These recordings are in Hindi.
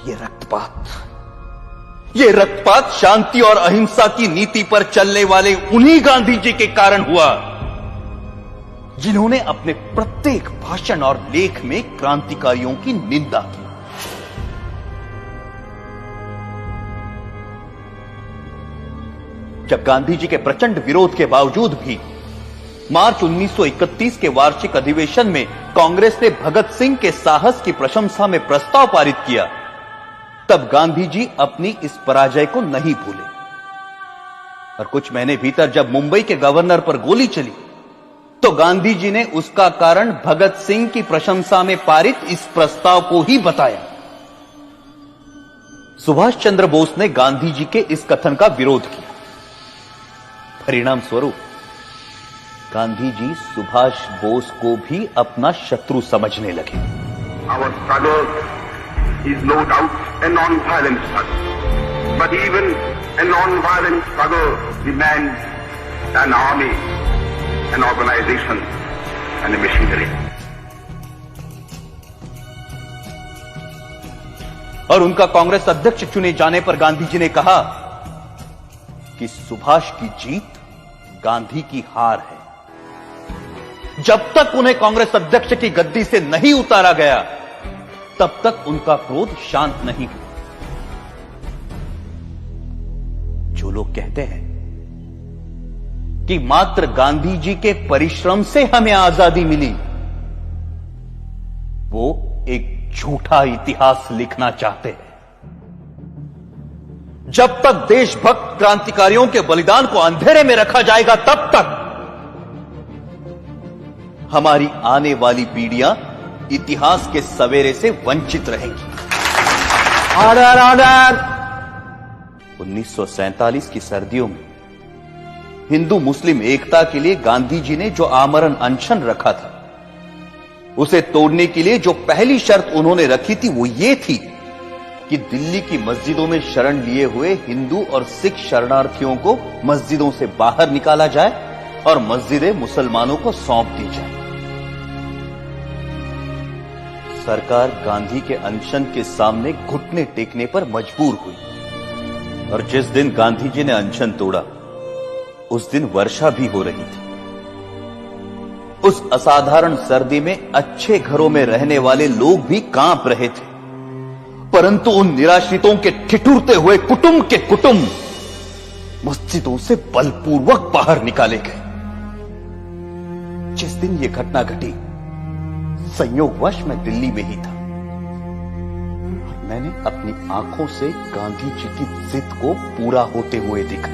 ये रक्तपात शांति और अहिंसा की नीति पर चलने वाले उन्हीं गांधी जी के कारण हुआ जिन्होंने अपने प्रत्येक भाषण और लेख में क्रांतिकारियों की निंदा की। जब गांधी जी के प्रचंड विरोध के बावजूद भी मार्च 1931 के वार्षिक अधिवेशन में कांग्रेस ने भगत सिंह के साहस की प्रशंसा में प्रस्ताव पारित किया, तब गांधी जी अपनी इस पराजय को नहीं भूले और कुछ महीने भीतर जब मुंबई के गवर्नर पर गोली चली तो गांधी जी ने उसका कारण भगत सिंह की प्रशंसा में पारित इस प्रस्ताव को ही बताया। सुभाष चंद्र बोस ने गांधी जी के इस कथन का विरोध किया। परिणाम स्वरूप गांधी जी सुभाष बोस को भी अपना शत्रु समझने लगे। Our struggle is no doubt a non-violent struggle, but even a non-violent struggle demands an army, an organization, and a machinery. और उनका कांग्रेस अध्यक्ष चुने जाने पर गांधी जी ने कहा कि सुभाष की जीत गांधी की हार है। जब तक उन्हें कांग्रेस अध्यक्ष की गद्दी से नहीं उतारा गया तब तक उनका क्रोध शांत नहीं हुआ। जो लोग कहते हैं कि मात्र गांधी जी के परिश्रम से हमें आजादी मिली, वो एक झूठा इतिहास लिखना चाहते हैं। जब तक देशभक्त क्रांतिकारियों के बलिदान को अंधेरे में रखा जाएगा तब तक हमारी आने वाली पीढ़ियां इतिहास के सवेरे से वंचित रहेंगी। Order order. 1947 की सर्दियों में हिंदू मुस्लिम एकता के लिए गांधी जी ने जो आमरण अनशन रखा था, उसे तोड़ने के लिए जो पहली शर्त उन्होंने रखी थी वो ये थी कि दिल्ली की मस्जिदों में शरण लिए हुए हिंदू और सिख शरणार्थियों को मस्जिदों से बाहर निकाला जाए और मस्जिदें मुसलमानों को सौंप दी जाए। सरकार गांधी के अनशन के सामने घुटने टेकने पर मजबूर हुई और जिस दिन गांधी जी ने अनशन तोड़ा उस दिन वर्षा भी हो रही थी। उस असाधारण सर्दी में अच्छे घरों में रहने वाले लोग भी कांप रहे थे, परंतु उन निराश्रितों के ठिठुरते हुए कुटुंब के कुटुंब मस्जिदों से बलपूर्वक बाहर निकाले गए। जिस दिन यह घटना घटी संयोगवश मैं दिल्ली में ही था और मैंने अपनी आंखों से गांधी जी की जिद को पूरा होते हुए देखा।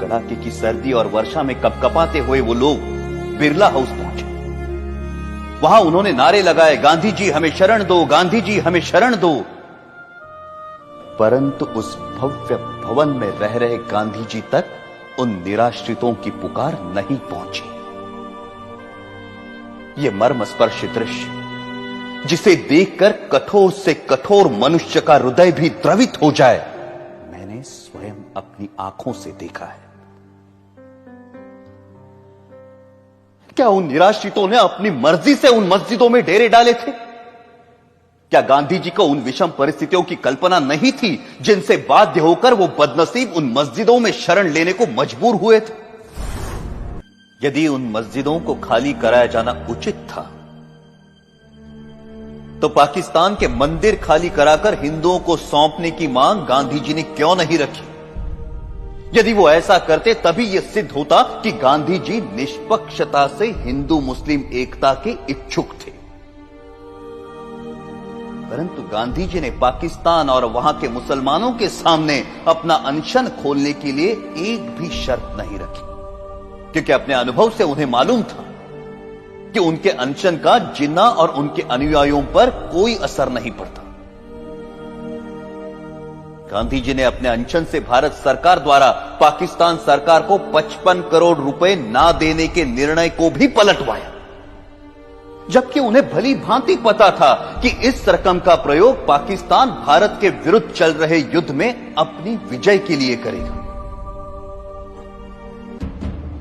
कड़ाके की सर्दी और वर्षा में कपकपाते हुए वो लोग बिरला हाउस पहुंचे। वहां उन्होंने नारे लगाए, गांधी जी हमें शरण दो, गांधी जी हमें शरण दो। परंतु उस भव्य भवन में रह रहे गांधी जी तक उन निराश्रितों की पुकार नहीं पहुंची। यह मर्मस्पर्शी दृश्य जिसे देखकर कठोर से कठोर मनुष्य का हृदय भी द्रवित हो जाए, मैंने स्वयं अपनी आंखों से देखा है। क्या उन निराश्रितों ने अपनी मर्जी से उन मस्जिदों में डेरे डाले थे? क्या गांधी जी को उन विषम परिस्थितियों की कल्पना नहीं थी जिनसे बाध्य होकर वो बदनसीब उन मस्जिदों में शरण लेने को मजबूर हुए थे? यदि उन मस्जिदों को खाली कराया जाना उचित था तो पाकिस्तान के मंदिर खाली कराकर हिंदुओं को सौंपने की मांग गांधी जी ने क्यों नहीं रखी? यदि वो ऐसा करते तभी यह सिद्ध होता कि गांधी जी निष्पक्षता से हिंदू मुस्लिम एकता के इच्छुक थे। परंतु गांधी जी ने पाकिस्तान और वहां के मुसलमानों के सामने अपना अनशन खोलने के लिए एक भी शर्त नहीं रखी, क्योंकि अपने अनुभव से उन्हें मालूम था कि उनके अनशन का जिन्ना और उनके अनुयायियों पर कोई असर नहीं पड़ता। गांधी जी ने अपने अनशन से भारत सरकार द्वारा पाकिस्तान सरकार को 55 करोड़ रुपए ना देने के निर्णय को भी पलटवाया, जबकि उन्हें भली भांति पता था कि इस रकम का प्रयोग पाकिस्तान भारत के विरुद्ध चल रहे युद्ध में अपनी विजय के लिए करेगा।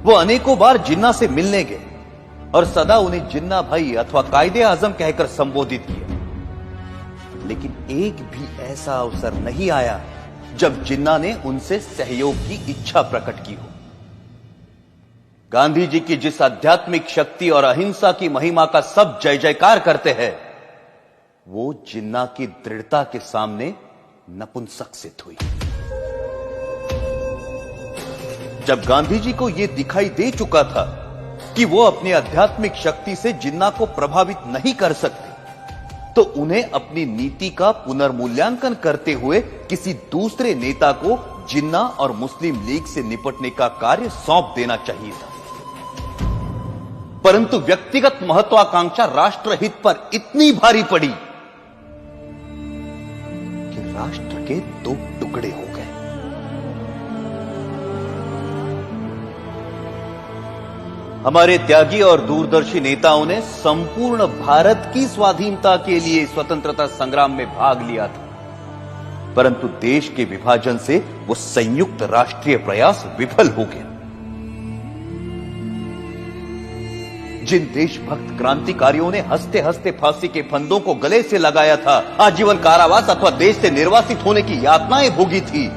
वो अनेकों बार जिन्ना से मिलने गए और सदा उन्हें जिन्ना भाई अथवा कायदे आजम कहकर संबोधित किया, लेकिन एक भी ऐसा अवसर नहीं आया जब जिन्ना ने उनसे सहयोग की इच्छा प्रकट की हो। गांधी जी की जिस आध्यात्मिक शक्ति और अहिंसा की महिमा का सब जय जयकार करते हैं, वो जिन्ना की दृढ़ता के सामने नपुंसक सिद्ध हुई। जब गांधी जी को यह दिखाई दे चुका था कि वो अपनी आध्यात्मिक शक्ति से जिन्ना को प्रभावित नहीं कर सकते, तो उन्हें अपनी नीति का पुनर्मूल्यांकन करते हुए किसी दूसरे नेता को जिन्ना और मुस्लिम लीग से निपटने का कार्य सौंप देना चाहिए था। परंतु व्यक्तिगत महत्वाकांक्षा राष्ट्रहित पर इतनी भारी पड़ी कि राष्ट्र के दो टुकड़े हो गए। हमारे त्यागी और दूरदर्शी नेताओं ने संपूर्ण भारत की स्वाधीनता के लिए स्वतंत्रता संग्राम में भाग लिया था, परंतु देश के विभाजन से वो संयुक्त राष्ट्रीय प्रयास विफल हो गया। जिन देशभक्त क्रांतिकारियों ने हंसते हंसते फांसी के फंदों को गले से लगाया था, आजीवन कारावास अथवा देश से निर्वासित होने की यातनाएं भोगी थी,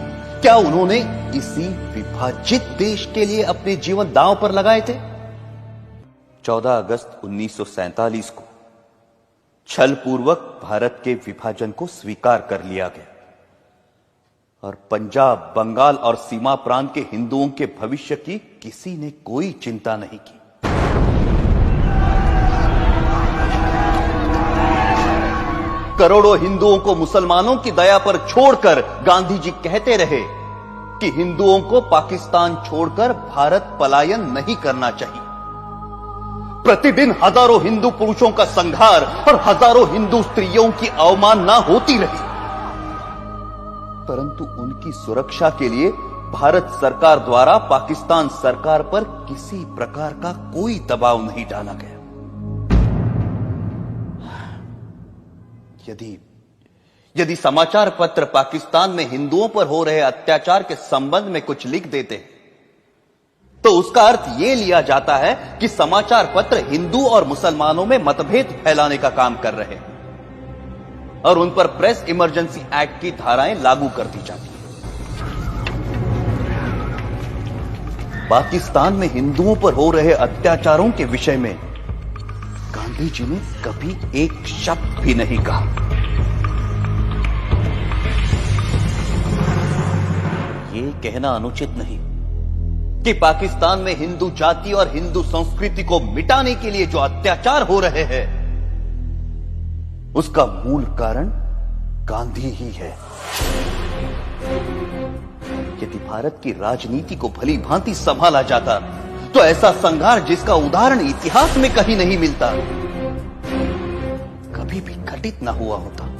क्या उन्होंने इसी विभाजित देश के लिए अपने जीवन दांव पर लगाए थे? 14 अगस्त 1947 को छलपूर्वक भारत के विभाजन को स्वीकार कर लिया गया और पंजाब, बंगाल और सीमा प्रांत के हिंदुओं के भविष्य की किसी ने कोई चिंता नहीं की। करोड़ों हिंदुओं को मुसलमानों की दया पर छोड़कर गांधी जी कहते रहे कि हिंदुओं को पाकिस्तान छोड़कर भारत पलायन नहीं करना चाहिए। प्रतिदिन हजारों हिंदू पुरुषों का संहार और हजारों हिंदू स्त्रियों की अवमानना होती रही, परंतु उनकी सुरक्षा के लिए भारत सरकार द्वारा पाकिस्तान सरकार पर किसी प्रकार का कोई दबाव नहीं डाला गया। यदि समाचार पत्र पाकिस्तान में हिंदुओं पर हो रहे अत्याचार के संबंध में कुछ लिख देते हैं, तो उसका अर्थ यह लिया जाता है कि समाचार पत्र हिंदू और मुसलमानों में मतभेद फैलाने का काम कर रहे हैं और उन पर प्रेस इमरजेंसी एक्ट की धाराएं लागू कर दी जाती हैं। पाकिस्तान में हिंदुओं पर हो रहे अत्याचारों के विषय में गांधी जी ने कभी एक शब्द भी नहीं कहा। यह कहना अनुचित नहीं कि पाकिस्तान में हिंदू जाति और हिंदू संस्कृति को मिटाने के लिए जो अत्याचार हो रहे हैं, उसका मूल कारण गांधी ही है। यदि भारत की राजनीति को भली भांति संभाला जाता, तो ऐसा संघार जिसका उदाहरण इतिहास में कहीं नहीं मिलता, कभी भी घटित न हुआ होता।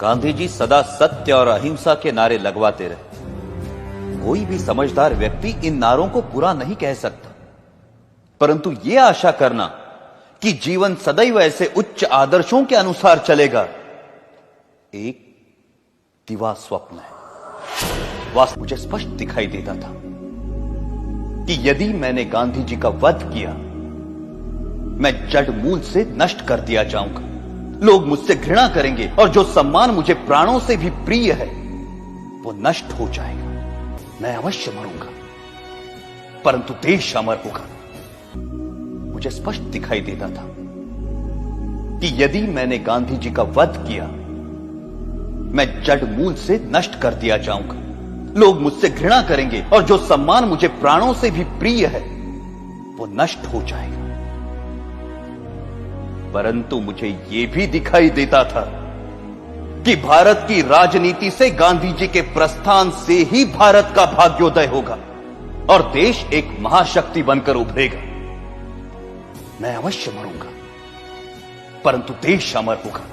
गांधी जी सदा सत्य और अहिंसा के नारे लगवाते रहे। कोई भी समझदार व्यक्ति इन नारों को बुरा नहीं कह सकता, परंतु यह आशा करना कि जीवन सदैव ऐसे उच्च आदर्शों के अनुसार चलेगा, एक दिवा स्वप्न है। वास्तव मुझे स्पष्ट दिखाई देता था कि यदि मैंने गांधी जी का वध किया, मैं जड़ मूल से नष्ट कर दिया जाऊंगा। लोग मुझसे घृणा करेंगे और जो सम्मान मुझे प्राणों से भी प्रिय है, वो नष्ट हो जाएगा। मैं अवश्य मरूंगा, परंतु देश अमर होगा। मुझे स्पष्ट दिखाई देता था कि यदि मैंने गांधी जी का वध किया, मैं जड़ मूल से नष्ट कर दिया जाऊंगा। लोग मुझसे घृणा करेंगे और जो सम्मान मुझे प्राणों से भी प्रिय है, वो नष्ट हो जाएगा। परंतु मुझे यह भी दिखाई देता था कि भारत की राजनीति से गांधी जी के प्रस्थान से ही भारत का भाग्योदय होगा और देश एक महाशक्ति बनकर उभरेगा। मैं अवश्य मरूंगा, परंतु देश अमर होगा।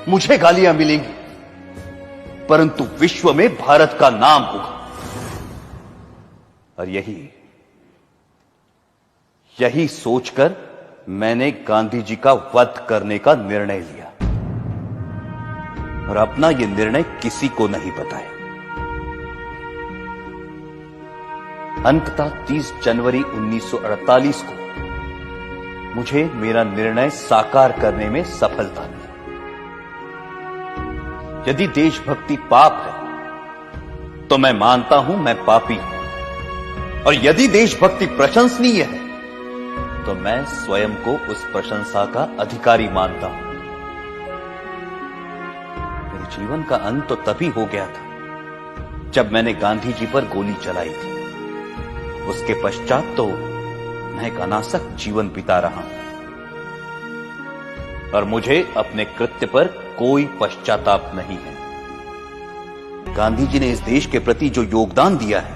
मुझे गालियां मिलेंगी, परंतु विश्व में भारत का नाम होगा। और यही सोचकर मैंने गांधी जी का वध करने का निर्णय लिया और अपना यह निर्णय किसी को नहीं बताया। अंततः 30 जनवरी 1948 को मुझे मेरा निर्णय साकार करने में सफलता मिली। यदि देशभक्ति पाप है तो मैं मानता हूं मैं पापी हूं, और यदि देशभक्ति प्रशंसनीय है तो मैं स्वयं को उस प्रशंसा का अधिकारी मानता हूं। मेरे जीवन का अंत तो तभी हो गया था जब मैंने गांधी जी पर गोली चलाई थी। उसके पश्चात तो मैं एक अनासक्त जीवन बिता रहा हूं, और मुझे अपने कृत्य पर कोई पश्चाताप नहीं है। गांधी जी ने इस देश के प्रति जो योगदान दिया है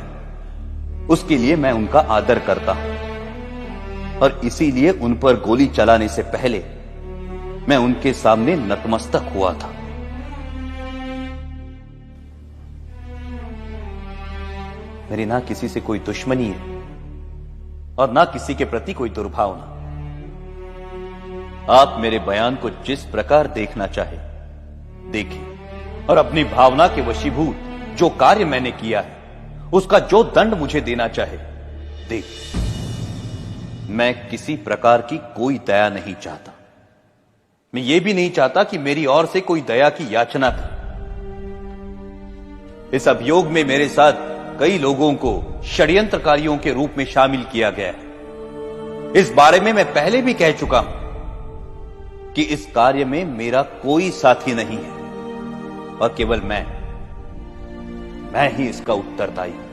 उसके लिए मैं उनका आदर करता हूं, और इसीलिए उन पर गोली चलाने से पहले मैं उनके सामने नतमस्तक हुआ था। मेरी ना किसी से कोई दुश्मनी है और ना किसी के प्रति कोई दुर्भावना। आप मेरे बयान को जिस प्रकार देखना चाहे देखिए, और अपनी भावना के वशीभूत जो कार्य मैंने किया है उसका जो दंड मुझे देना चाहे देखिए। मैं किसी प्रकार की कोई दया नहीं चाहता। मैं ये भी नहीं चाहता कि मेरी ओर से कोई दया की याचना करे। इस अभियोग में मेरे साथ कई लोगों को षड्यंत्रकारियों के रूप में शामिल किया गया है। इस बारे में मैं पहले भी कह चुका हूं कि इस कार्य में मेरा कोई साथी नहीं है, और केवल मैं ही इसका उत्तरदायी हूं।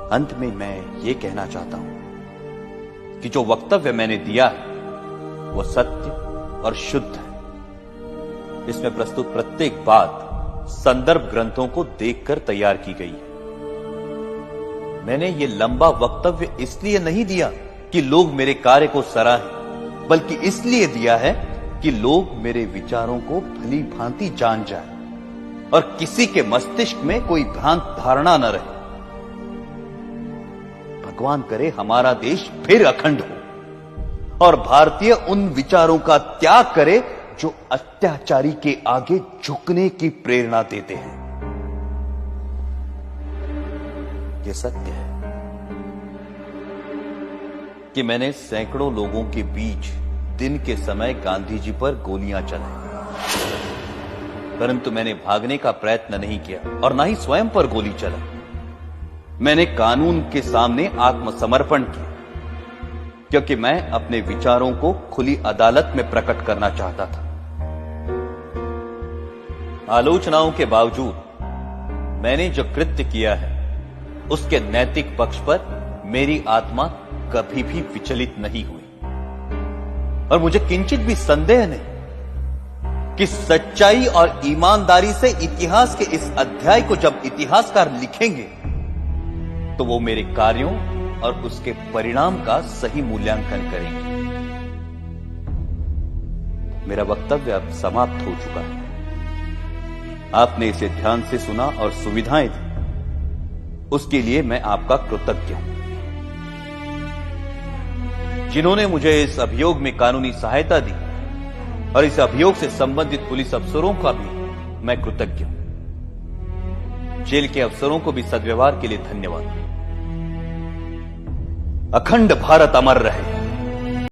अंत में मैं ये कहना चाहता हूं कि जो वक्तव्य मैंने दिया है वो सत्य और शुद्ध है। इसमें प्रस्तुत प्रत्येक बात संदर्भ ग्रंथों को देखकर तैयार की गई है। मैंने ये लंबा वक्तव्य इसलिए नहीं दिया कि लोग मेरे कार्य को सराहें, बल्कि इसलिए दिया है कि लोग मेरे विचारों को भली भांति जान जाएं और किसी के मस्तिष्क में कोई भ्रांत धारणा न रहे। भगवान करे हमारा देश फिर अखंड हो और भारतीय उन विचारों का त्याग करे जो अत्याचारी के आगे झुकने की प्रेरणा देते हैं। यह सत्य है कि मैंने सैकड़ों लोगों के बीच दिन के समय गांधी जी पर गोलियां चलाई, परंतु मैंने भागने का प्रयत्न नहीं किया और ना ही स्वयं पर गोली चलाई। मैंने कानून के सामने आत्मसमर्पण किया, क्योंकि मैं अपने विचारों को खुली अदालत में प्रकट करना चाहता था। आलोचनाओं के बावजूद मैंने जो कृत्य किया है उसके नैतिक पक्ष पर मेरी आत्मा कभी भी विचलित नहीं हुई, और मुझे किंचित भी संदेह नहीं कि सच्चाई और ईमानदारी से इतिहास के इस अध्याय को जब इतिहासकार लिखेंगे तो वो मेरे कार्यों और उसके परिणाम का सही मूल्यांकन करेंगे। मेरा वक्तव्य अब समाप्त हो चुका है। आपने इसे ध्यान से सुना और सुविधाएं दी, उसके लिए मैं आपका कृतज्ञ हूं। जिन्होंने मुझे इस अभियोग में कानूनी सहायता दी और इस अभियोग से संबंधित पुलिस अफसरों का भी मैं कृतज्ञ हूं। जेल के अफसरों को भी सद्व्यवहार के लिए धन्यवाद। अखंड भारत अमर रहे।